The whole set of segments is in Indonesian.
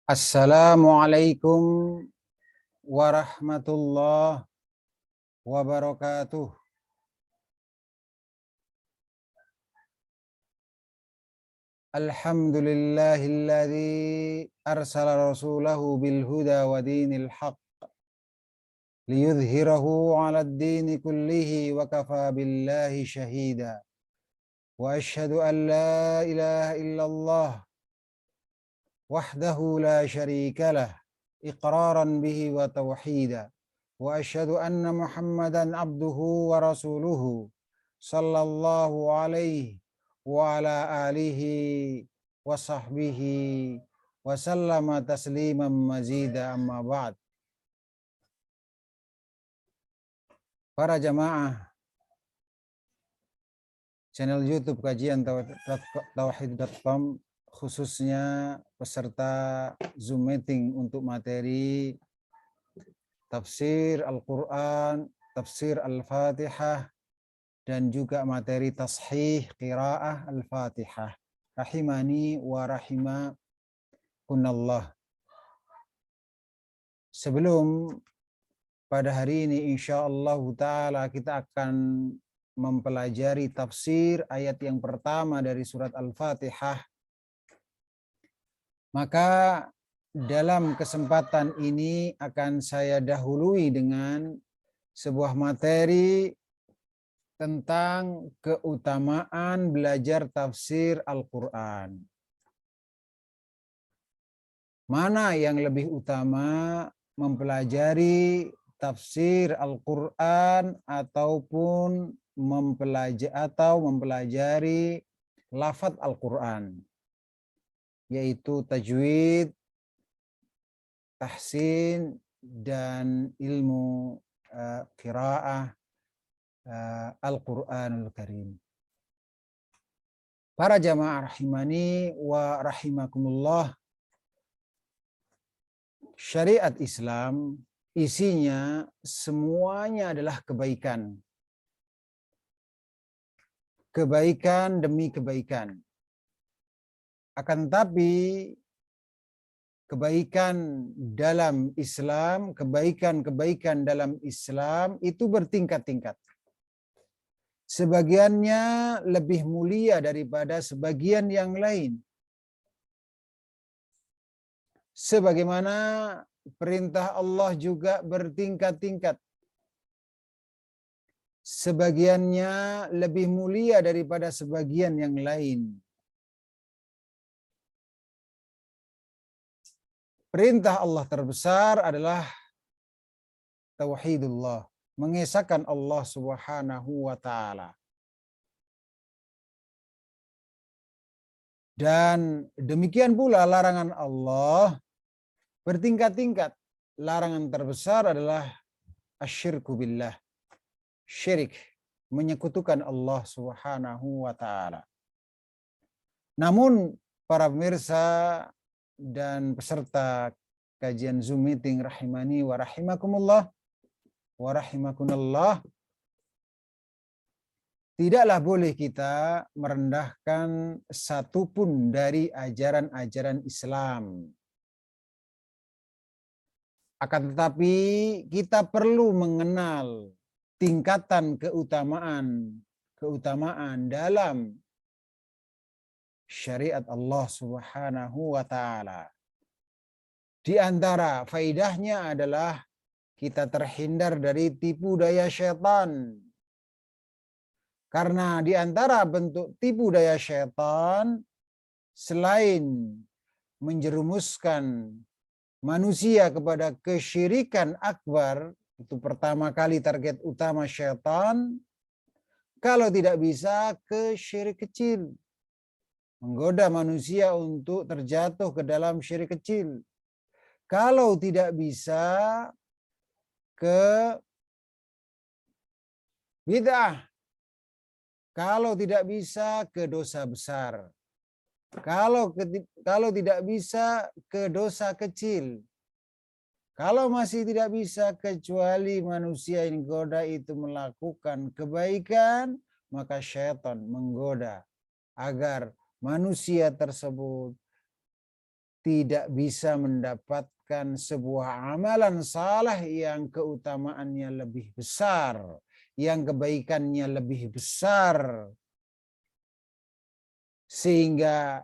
Assalamualaikum warahmatullahi wabarakatuh. Alhamdulillahilladzi arsala rasulahu bil huda wa dinil haqq liyudhhirahu 'alad dini kullihi wa kafa billahi shahida. Wa asyhadu an la ilaha illallah wahdahu la syarika lah iqraran bihi wa tauhida. Wa asyhadu anna Muhammadan abduhu wa rasuluhu sallallahu alaihi wa ala alihi wa sahbihi wa sallama tasliman mazida, amma ba'd. Para jamaah channel YouTube kajian tauhid.com, khususnya peserta Zoom meeting untuk materi tafsir Al-Quran, tafsir Al-Fatihah, dan juga materi tashih qiraah Al-Fatihah. Rahimani wa rahimakunallah. Sebelum pada hari ini insyaallah ta'ala kita akan mempelajari tafsir ayat yang pertama dari surat Al-Fatihah, maka dalam kesempatan ini akan saya dahului dengan sebuah materi tentang keutamaan belajar tafsir Al-Quran. Mana yang lebih utama, mempelajari tafsir Al-Quran ataupun mempelajari lafaz Al-Quran, yaitu tajwid, tahsin, dan ilmu qiraah Al-Quranul Karim. Para jamaah rahimani wa rahimakumullah, syariat Islam isinya semuanya adalah kebaikan. Kebaikan demi kebaikan. Akan tetapi kebaikan dalam Islam, kebaikan-kebaikan dalam Islam itu bertingkat-tingkat. Sebagiannya lebih mulia daripada sebagian yang lain. Sebagaimana perintah Allah juga bertingkat-tingkat. Sebagiannya lebih mulia daripada sebagian yang lain. Perintah Allah terbesar adalah tauhidullah, mengesahkan Allah Subhanahu wa ta'ala. Dan demikian pula larangan Allah bertingkat-tingkat. Larangan terbesar adalah asyirku billah, syirik, menyekutukan Allah Subhanahu wa ta'ala. Namun para pemirsa dan peserta kajian Zoom meeting rahimani wa rahimakumullah wa rahimakunallah, tidaklah boleh kita merendahkan satupun dari ajaran-ajaran Islam. Akan tetapi kita perlu mengenal tingkatan keutamaan dalam syariat Allah Subhanahu wa ta'ala. Di antara faidahnya adalah kita terhindar dari tipu daya syaitan. Karena di antara bentuk tipu daya syaitan, selain menjerumuskan manusia kepada kesyirikan akbar, itu pertama kali target utama syaitan. Kalau tidak bisa, ke syirik kecil, menggoda manusia untuk terjatuh ke dalam syirik kecil. Kalau tidak bisa, ke bid'ah. Kalau tidak bisa, ke dosa besar. Kalau tidak bisa, ke dosa kecil. Kalau masih tidak bisa, kecuali manusia yang goda itu melakukan kebaikan, maka syaitan menggoda agar manusia tersebut tidak bisa mendapatkan sebuah amalan saleh yang keutamaannya lebih besar, yang kebaikannya lebih besar, sehingga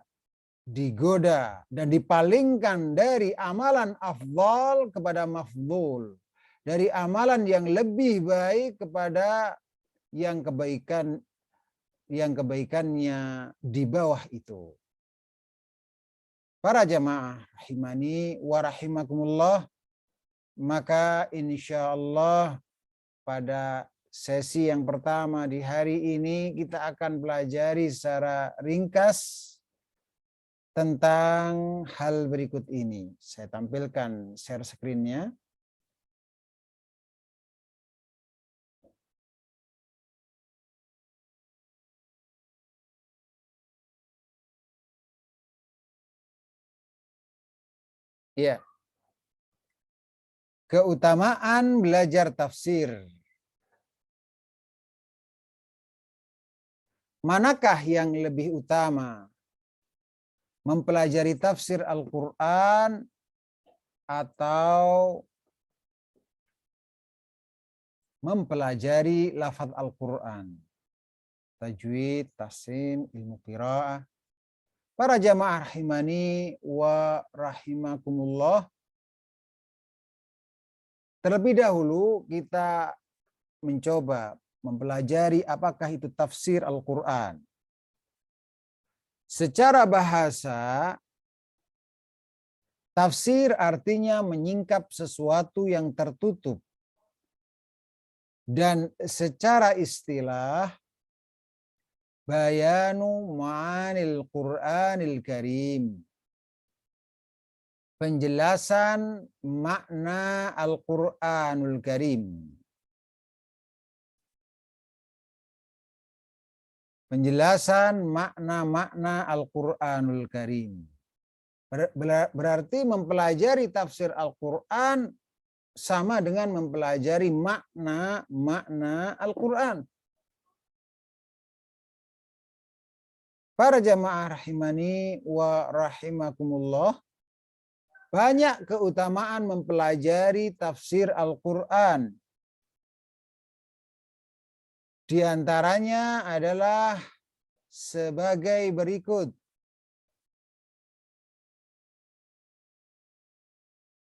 digoda dan dipalingkan dari amalan afdal kepada mafdul, dari amalan yang lebih baik kepada yang kebaikannya di bawah itu. Para jamaah rahimani wa rahimakumullah, maka insya Allah pada sesi yang pertama di hari ini kita akan pelajari secara ringkas tentang hal berikut ini. Saya tampilkan share screen-nya. Ya. Keutamaan belajar tafsir. Manakah yang lebih utama? Mempelajari tafsir Al-Quran atau mempelajari lafaz Al-Quran? Tajwid, tahsin, ilmu qiraah. Para jamaah rahimani wa rahimakumullah. Terlebih dahulu kita mencoba mempelajari apakah itu tafsir Al-Quran. Secara bahasa, tafsir artinya menyingkap sesuatu yang tertutup. Dan secara istilah, bayanu ma'anil Qur'anil Karim. Penjelasan makna Al-Qur'anul Karim. Penjelasan makna-makna Al-Qur'anul Karim. Berarti mempelajari tafsir Al-Quran sama dengan mempelajari makna-makna Al-Quran. Para jamaah rahimani wa rahimakumullah, banyak keutamaan mempelajari tafsir Al-Quran. Di antaranya adalah sebagai berikut.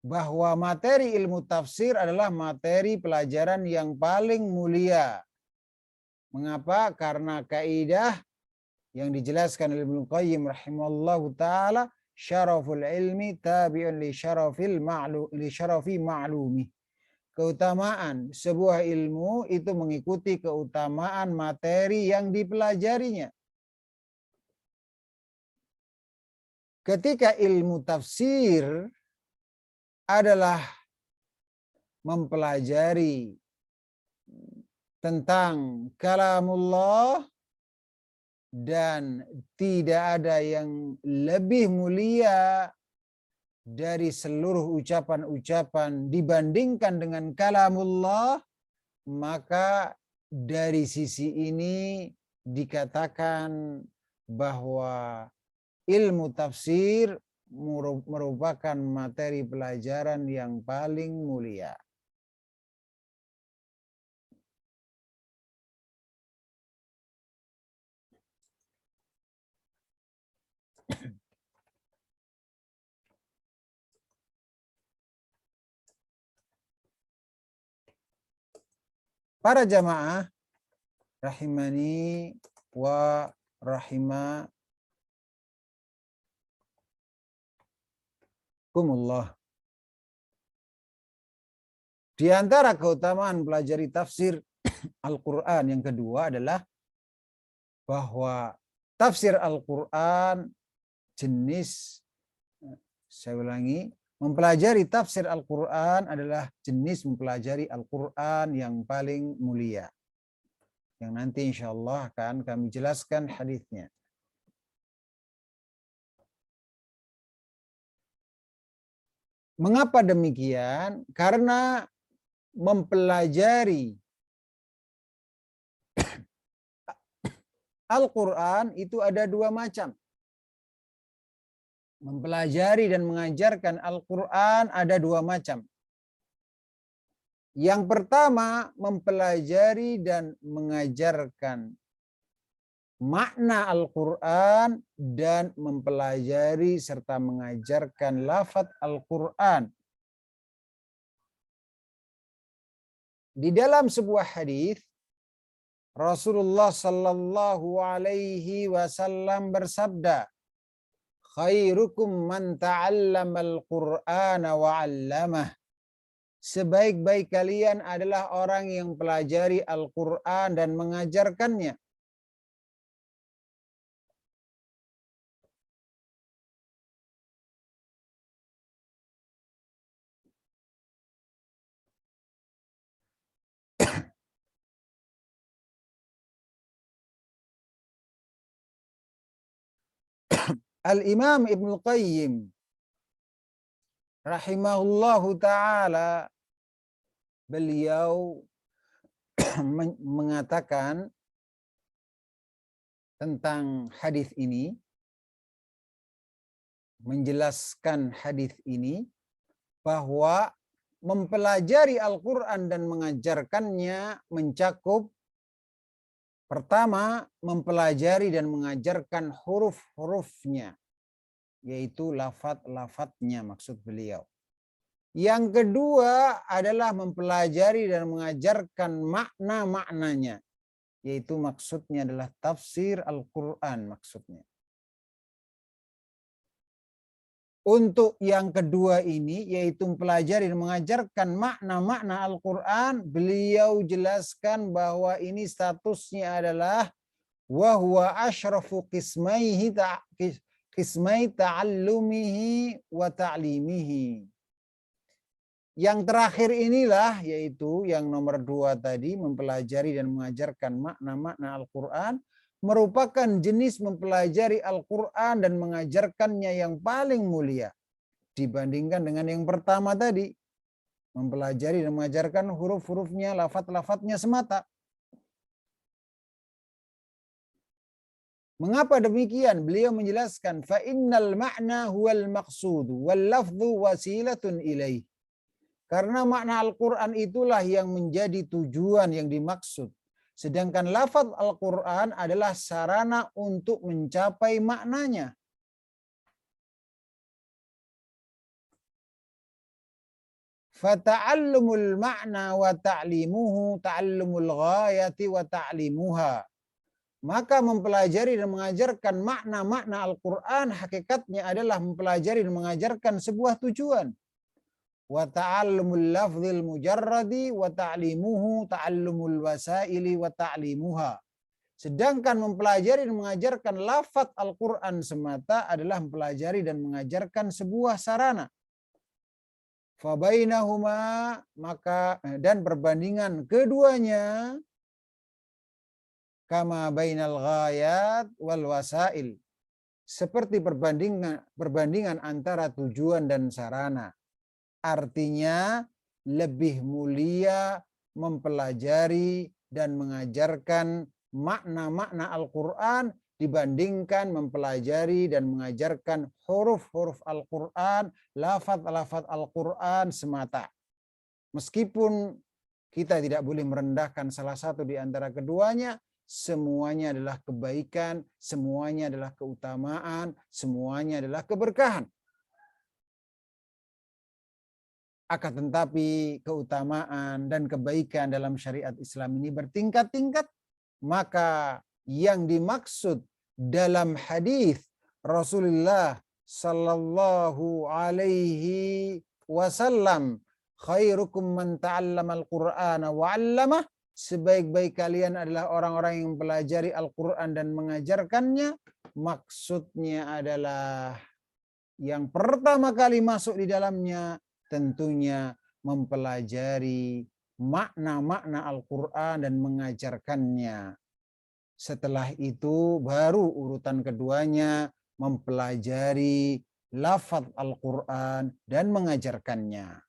Bahwa materi ilmu tafsir adalah materi pelajaran yang paling mulia. Mengapa? Karena kaidah yang dijelaskan oleh Ibnu Qayyim rahimallahu taala, syaraful ilmi tabi'un li syarafi ma'lumi. Keutamaan sebuah ilmu itu mengikuti keutamaan materi yang dipelajarinya. Ketika ilmu tafsir adalah mempelajari tentang kalamullah dan tidak ada yang lebih mulia dari seluruh ucapan-ucapan dibandingkan dengan kalamullah, maka dari sisi ini dikatakan bahwa ilmu tafsir merupakan materi pelajaran yang paling mulia. Para jamaah rahimani wa rahimakumullah. Di antara keutamaan pelajari tafsir Al-Quran yang kedua adalah bahwa tafsir Al-Quran jenis, saya ulangi, mempelajari tafsir Al-Quran adalah jenis mempelajari Al-Quran yang paling mulia. Yang nanti insya Allah akan kami jelaskan hadisnya. Mengapa demikian? Karena mempelajari Al-Quran itu ada dua macam. Mempelajari dan mengajarkan Al-Quran ada dua macam. Yang pertama, mempelajari dan mengajarkan makna Al-Quran dan mempelajari serta mengajarkan lafaz Al-Quran. Di dalam sebuah hadis, Rasulullah Sallallahu Alaihi Wasallam bersabda, "Khairukum man ta'allamal Qur'ana wa 'allamah." Sebaik-baik kalian adalah orang yang pelajari Al-Quran dan mengajarkannya. Al-Imam Ibnu Qayyim rahimahullahu ta'ala, beliau mengatakan tentang hadis ini, menjelaskan hadis ini, bahwa mempelajari Al-Quran dan mengajarkannya mencakup pertama, mempelajari dan mengajarkan huruf-hurufnya, yaitu lafaz-lafaznya maksud beliau. Yang kedua adalah mempelajari dan mengajarkan makna-maknanya, yaitu maksudnya adalah tafsir Al-Quran maksudnya. Untuk yang kedua ini, yaitu mempelajari dan mengajarkan makna-makna Al-Quran, beliau jelaskan bahwa ini statusnya adalah wahwa asyrafu qismai ta'allumihi wa ta'limihi. Yang terakhir inilah, yaitu yang nomor 2 tadi, mempelajari dan mengajarkan makna-makna Al-Quran, merupakan jenis mempelajari Al-Quran dan mengajarkannya yang paling mulia dibandingkan dengan yang pertama tadi, mempelajari dan mengajarkan huruf-hurufnya, lafaz-lafaznya semata. Mengapa demikian? Beliau menjelaskan, fa innal ma'na huwal maqsud wal lafdhu wasilatun ilaih. Karena makna Al-Quran itulah yang menjadi tujuan yang dimaksud. Sedangkan lafaz Al-Quran adalah sarana untuk mencapai maknanya. Fata'allumul ma'na wa ta'limuhu ta'allumul ghayati wa ta'limuha. Maka mempelajari dan mengajarkan makna-makna Al-Quran hakikatnya adalah mempelajari dan mengajarkan sebuah tujuan. Wa ta'allumul lafzil mujarradi wa ta'limuhu ta'allumul wasaili wa ta'limuha. Sedangkan mempelajari dan mengajarkan lafaz Al-Quran semata adalah mempelajari dan mengajarkan sebuah sarana. Fabainahuma, maka dan perbandingan keduanya kama bainal ghayat wal wasail, seperti perbandingan antara tujuan dan sarana. Artinya lebih mulia mempelajari dan mengajarkan makna-makna Al-Quran dibandingkan mempelajari dan mengajarkan huruf-huruf Al-Quran, lafaz-lafaz Al-Quran semata. Meskipun kita tidak boleh merendahkan salah satu di antara keduanya, semuanya adalah kebaikan, semuanya adalah keutamaan, semuanya adalah keberkahan. Akan tetapi keutamaan dan kebaikan dalam syariat Islam ini bertingkat-tingkat. Maka yang dimaksud dalam hadis Rasulullah Sallallahu Alaihi Wasallam, khairukum man ta'allamal Qur'ana wa 'allamah, sebaik-baik kalian adalah orang-orang yang mempelajari Al-Quran dan mengajarkannya. Maksudnya adalah yang pertama kali masuk di dalamnya tentunya mempelajari makna-makna Al-Quran dan mengajarkannya. Setelah itu baru urutan keduanya mempelajari lafaz Al-Quran dan mengajarkannya.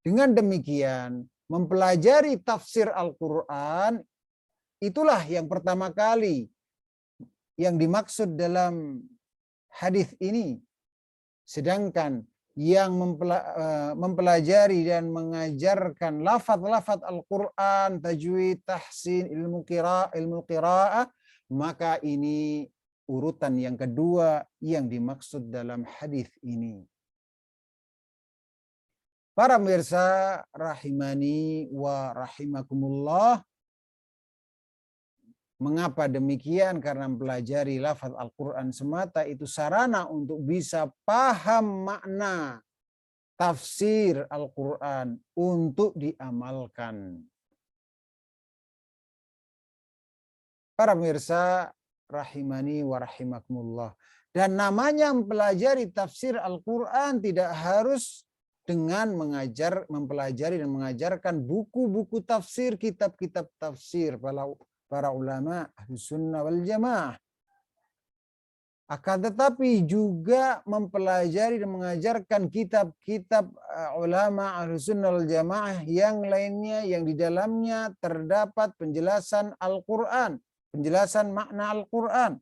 Dengan demikian, mempelajari tafsir Al-Quran itulah yang pertama kali yang dimaksud dalam hadis ini. Sedangkan yang mempelajari dan mengajarkan lafaz-lafaz Al-Quran, tajwid, tahsin, ilmu qiraah, maka ini urutan yang kedua yang dimaksud dalam hadis ini. Para pemirsa rahimani wa rahimakumullah, mengapa demikian? Karena mempelajari lafaz Al-Quran semata itu sarana untuk bisa paham makna tafsir Al-Quran untuk diamalkan. Para pemirsa rahimani wa rahimakumullah. Dan namanya mempelajari tafsir Al-Quran tidak harus dengan mempelajari dan mengajarkan buku-buku tafsir, kitab-kitab tafsir para ulama Ahlus Sunnah wal Jamaah. Akan tetapi juga mempelajari dan mengajarkan kitab-kitab ulama Ahlus Sunnah wal Jamaah yang lainnya yang di dalamnya terdapat penjelasan Al-Quran, penjelasan makna Al-Quran.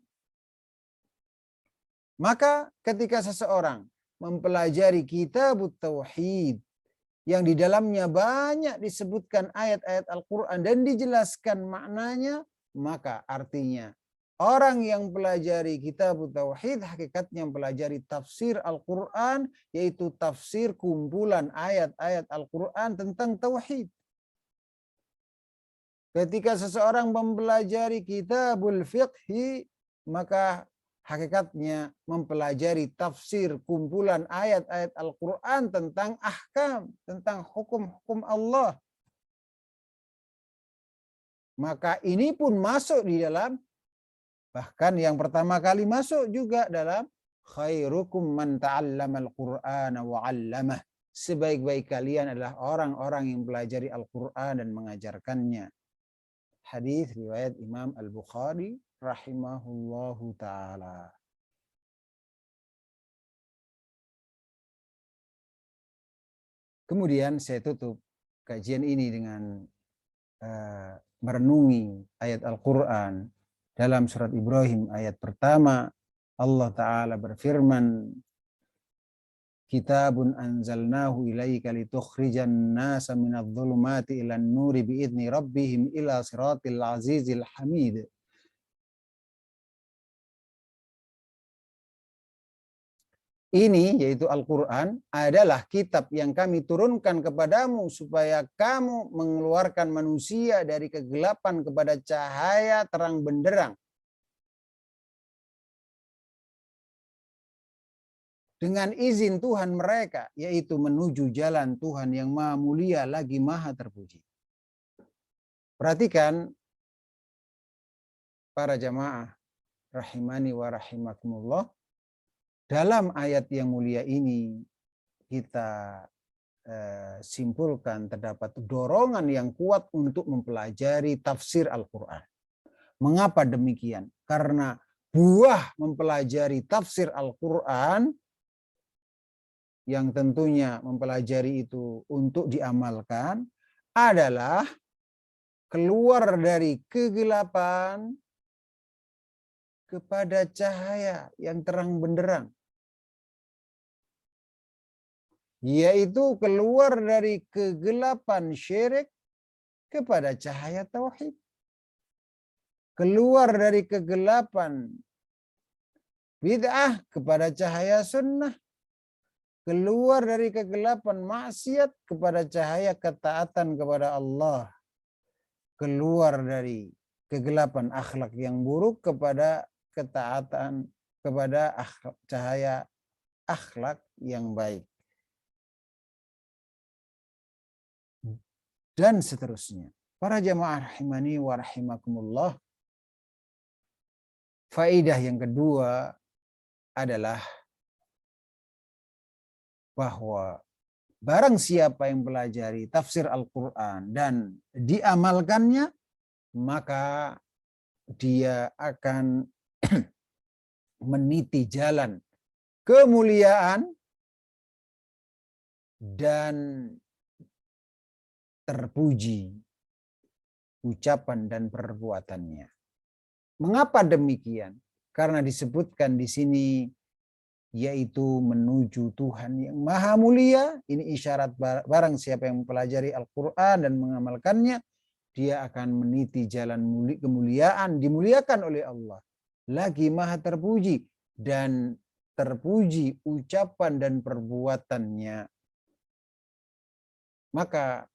Maka ketika seseorang mempelajari kitab tauhid yang di dalamnya banyak disebutkan ayat-ayat Al-Quran dan dijelaskan maknanya, maka artinya orang yang pelajari kitab tauhid hakikatnya mempelajari tafsir Al-Quran, yaitu tafsir kumpulan ayat-ayat Al-Quran tentang tauhid. Ketika seseorang mempelajari kitabul fiqhi, maka hakikatnya mempelajari tafsir kumpulan ayat-ayat Al-Quran tentang ahkam, tentang hukum-hukum Allah. Maka ini pun masuk di dalam, bahkan yang pertama kali masuk juga dalam khairukum man ta'allama al-Qur'ana wa 'allamah. Sebaik-baik kalian adalah orang-orang yang pelajari Al-Quran dan mengajarkannya. Hadis riwayat Imam Al-Bukhari rahimahullahu ta'ala. Kemudian saya tutup kajian ini dengan merenungi ayat Al-Quran. Dalam surat Ibrahim ayat pertama, Allah Ta'ala berfirman, Kitabun anzalnahu ilaika litukhrijan nasa minadh dhulumati ilan nuri biidni rabbihim ila siratil azizil hamid. Ini yaitu Al-Quran adalah kitab yang kami turunkan kepadamu supaya kamu mengeluarkan manusia dari kegelapan kepada cahaya terang benderang. Dengan izin Tuhan mereka, yaitu menuju jalan Tuhan yang maha mulia lagi maha terpuji. Perhatikan para jamaah rahimani wa rahimakumullah. Dalam ayat yang mulia ini kita simpulkan terdapat dorongan yang kuat untuk mempelajari tafsir Al-Quran. Mengapa demikian? Karena buah mempelajari tafsir Al-Quran yang tentunya mempelajari itu untuk diamalkan adalah keluar dari kegelapan kepada cahaya yang terang benderang. Yaitu keluar dari kegelapan syirik kepada cahaya tauhid. Keluar dari kegelapan bid'ah kepada cahaya sunnah. Keluar dari kegelapan maksiat kepada cahaya ketaatan kepada Allah. Keluar dari kegelapan akhlak yang buruk kepada ketaatan kepada cahaya akhlak yang baik. Dan seterusnya. Para jamaah rahimani wa rahimakumullah. Faidah yang kedua adalah bahwa barang siapa yang pelajari tafsir Al-Quran dan diamalkannya, maka dia akan meniti jalan kemuliaan dan terpuji ucapan dan perbuatannya. Mengapa demikian? Karena disebutkan di sini yaitu menuju Tuhan yang maha mulia. Ini isyarat barang siapa yang mempelajari Al-Quran dan mengamalkannya, dia akan meniti jalan kemuliaan, dimuliakan oleh Allah. Lagi maha terpuji, dan terpuji ucapan dan perbuatannya. Maka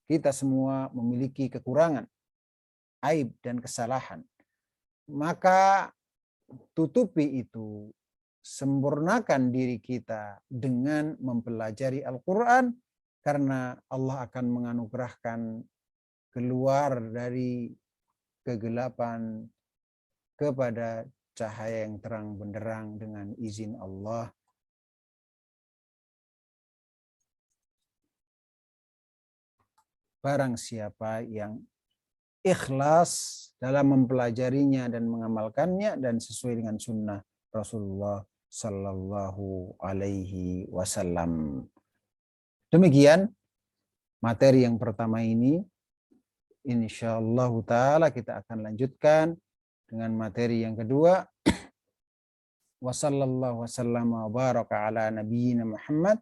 kita semua memiliki kekurangan, aib dan kesalahan. Maka tutupi itu, sempurnakan diri kita dengan mempelajari Al-Quran, karena Allah akan menganugerahkan keluar dari kegelapan kepada cahaya yang terang benderang dengan izin Allah. Barang siapa yang ikhlas dalam mempelajarinya dan mengamalkannya dan sesuai dengan sunnah Rasulullah Sallallahu Alaihi Wasallam. Demikian materi yang pertama ini. Insyaallah ta'ala kita akan lanjutkan dengan materi yang kedua. Wassallallahu wasallam wa baraka ala nabiyyina Muhammad.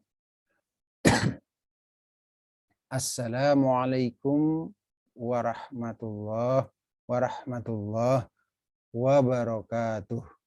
Assalamualaikum warahmatullahi wabarakatuh.